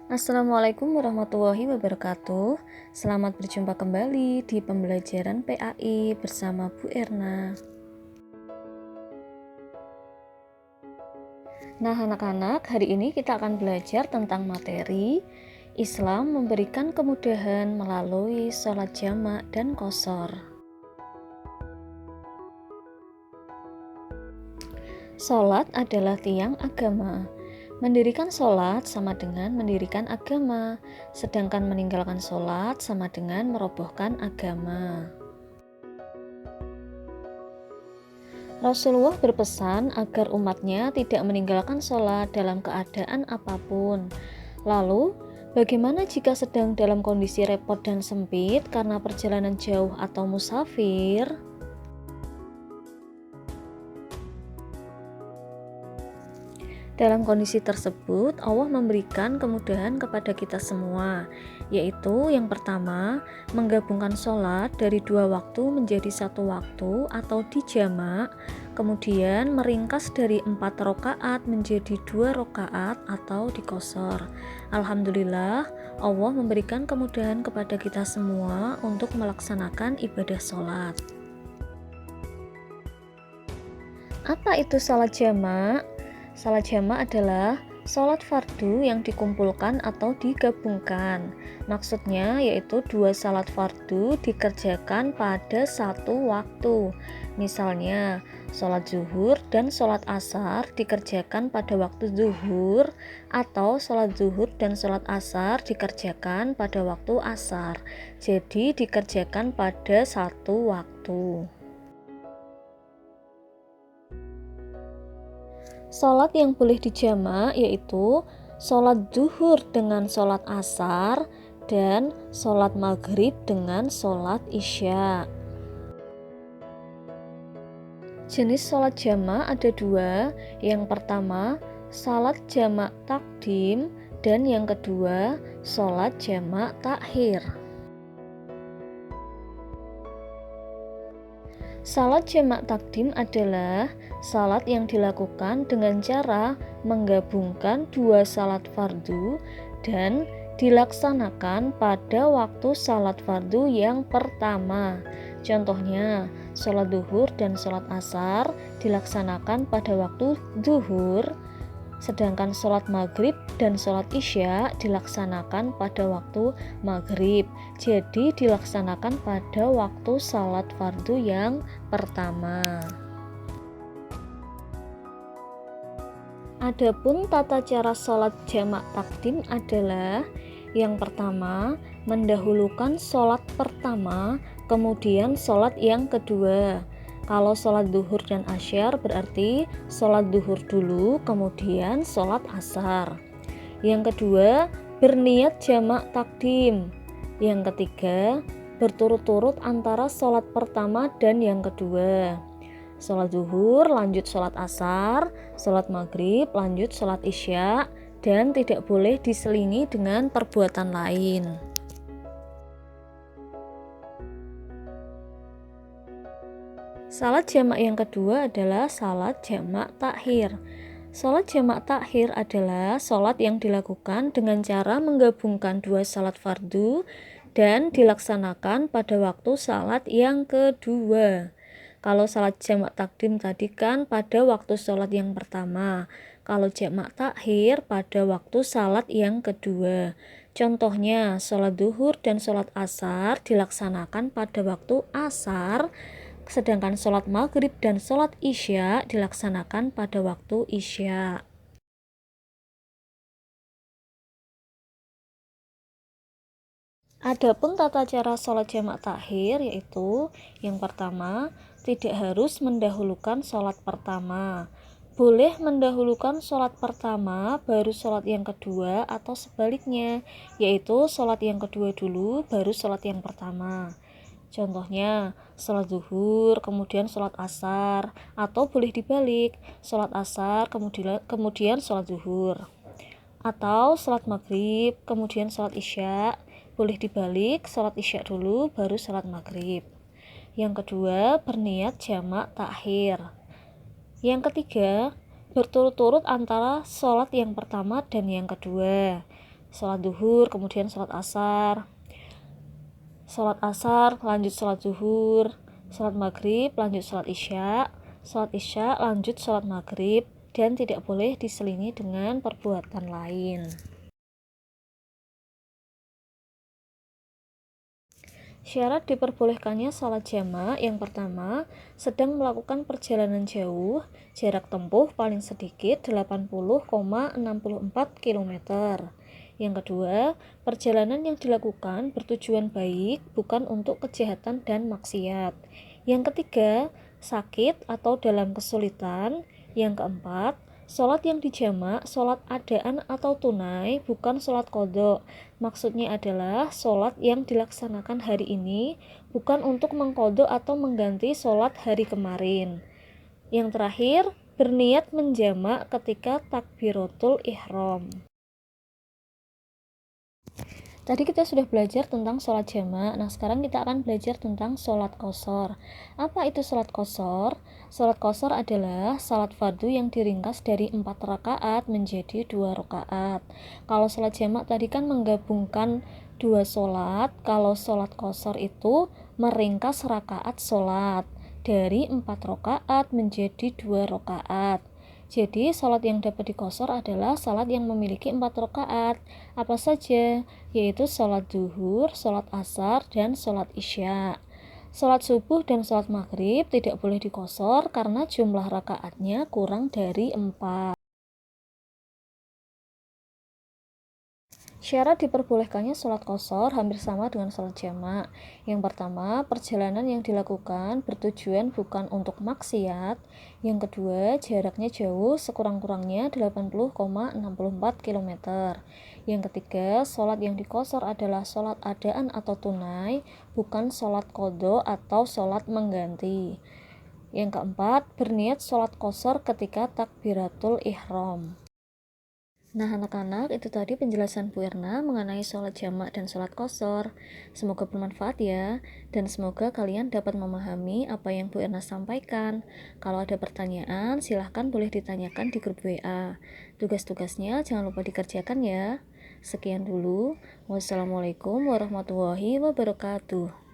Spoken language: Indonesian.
Assalamualaikum warahmatullahi wabarakatuh. Selamat berjumpa kembali di pembelajaran PAI bersama Bu Erna. Nah anak-anak, hari ini kita akan belajar tentang materi Islam memberikan kemudahan melalui sholat jamak dan qashar. Sholat adalah tiang agama. Mendirikan sholat sama dengan mendirikan agama, sedangkan meninggalkan sholat sama dengan merobohkan agama. Rasulullah berpesan agar umatnya tidak meninggalkan sholat dalam keadaan apapun. Lalu, bagaimana jika sedang dalam kondisi repot dan sempit karena perjalanan jauh atau musafir? Dalam kondisi tersebut, Allah memberikan kemudahan kepada kita semua, yaitu yang pertama, menggabungkan sholat dari 2 waktu menjadi 1 waktu atau dijamak, kemudian meringkas dari 4 rakaat menjadi 2 rakaat atau diqashar. Alhamdulillah, Allah memberikan kemudahan kepada kita semua untuk melaksanakan ibadah sholat. Apa itu sholat jamak? Sholat jamak adalah sholat fardu yang dikumpulkan atau digabungkan. Maksudnya yaitu 2 sholat fardu dikerjakan pada 1 waktu. Misalnya, sholat zuhur dan sholat asar dikerjakan pada waktu zuhur, atau sholat zuhur dan sholat asar dikerjakan pada waktu asar. Jadi dikerjakan pada 1 waktu. Sholat yang boleh dijamak yaitu sholat zuhur dengan sholat asar dan sholat maghrib dengan sholat isya. Jenis sholat jamak ada 2. Yang pertama, sholat jamak takdim, dan yang kedua, sholat jamak takhir. Salat jamak takdim adalah salat yang dilakukan dengan cara menggabungkan 2 salat fardu dan dilaksanakan pada waktu salat fardu yang pertama. Contohnya, sholat zuhur dan sholat asar dilaksanakan pada waktu zuhur, sedangkan sholat maghrib dan sholat isya dilaksanakan pada waktu maghrib. Jadi dilaksanakan pada waktu sholat fardu yang pertama. Adapun tata cara sholat jamak takdim adalah yang pertama, mendahulukan sholat pertama, kemudian sholat yang kedua. Kalau sholat zuhur dan asyar berarti sholat zuhur dulu, kemudian sholat asar. Yang kedua, berniat jamak takdim. Yang ketiga, berturut-turut antara sholat pertama dan yang kedua. Sholat zuhur, lanjut sholat asar, sholat maghrib, lanjut sholat isya, dan tidak boleh diselingi dengan perbuatan lain. Salat jamak yang kedua adalah salat jamak takhir. Salat jamak takhir adalah salat yang dilakukan dengan cara menggabungkan 2 salat fardu dan dilaksanakan pada waktu salat yang kedua. Kalau salat jamak takdim tadi kan pada waktu salat yang pertama. Kalau jamak takhir pada waktu salat yang kedua. Contohnya, salat zuhur dan salat asar dilaksanakan pada waktu asar, sedangkan sholat maghrib dan sholat isya dilaksanakan pada waktu isya. Adapun tata cara sholat jamak takhir yaitu yang pertama, tidak harus mendahulukan sholat pertama. Boleh mendahulukan sholat pertama baru sholat yang kedua atau sebaliknya, yaitu sholat yang kedua dulu baru sholat yang pertama. Contohnya, sholat zuhur, kemudian sholat asar, atau boleh dibalik, sholat asar, kemudian sholat zuhur. Atau sholat maghrib, kemudian sholat isya, boleh dibalik, sholat isya dulu, baru sholat maghrib. Yang kedua, berniat jamak takhir. Yang ketiga, berturut-turut antara sholat yang pertama dan yang kedua. sholat duhur, kemudian sholat asar, lanjut sholat zuhur, sholat maghrib, lanjut sholat isya, lanjut sholat maghrib, dan tidak boleh diselingi dengan perbuatan lain. Syarat diperbolehkannya sholat jamak yang pertama, sedang melakukan perjalanan jauh, jarak tempuh paling sedikit 80,64 km. Yang kedua, perjalanan yang dilakukan bertujuan baik, bukan untuk kejahatan dan maksiat. Yang ketiga, sakit atau dalam kesulitan. Yang keempat, sholat yang dijamak, sholat adaan atau tunai, bukan sholat qadha. Maksudnya adalah sholat yang dilaksanakan hari ini, bukan untuk mengqadha atau mengganti sholat hari kemarin. Yang terakhir, berniat menjamak ketika takbiratul ihram. Tadi kita sudah belajar tentang sholat jamak. Nah, sekarang kita akan belajar tentang sholat qashar. Apa itu sholat qashar? Sholat qashar adalah sholat fardu yang diringkas dari 4 rakaat menjadi 2 rakaat. Kalau sholat jamak tadi kan menggabungkan 2 sholat. Kalau sholat qashar itu meringkas rakaat sholat dari 4 rakaat menjadi 2 rakaat. Jadi, sholat yang dapat diqashar adalah sholat yang memiliki 4 rakaat. Apa saja? Yaitu sholat zuhur, sholat asar, dan sholat isya. Sholat subuh dan sholat maghrib tidak boleh diqashar karena jumlah rakaatnya kurang dari 4. Syarat diperbolehkannya sholat qashar hampir sama dengan sholat jamak. Yang pertama, perjalanan yang dilakukan bertujuan bukan untuk maksiat. Yang kedua, jaraknya jauh, sekurang-kurangnya 80,64 km. Yang ketiga, sholat yang diqashar adalah sholat adaan atau tunai, bukan sholat qadha atau sholat mengganti. Yang keempat, berniat sholat qashar ketika takbiratul ihram. Nah, anak-anak, itu tadi penjelasan Bu Erna mengenai sholat jamak dan sholat qashar. Semoga bermanfaat ya, dan semoga kalian dapat memahami apa yang Bu Erna sampaikan. Kalau ada pertanyaan, silahkan boleh ditanyakan di grup WA. Tugas-tugasnya jangan lupa dikerjakan ya. Sekian dulu. Wassalamualaikum warahmatullahi wabarakatuh.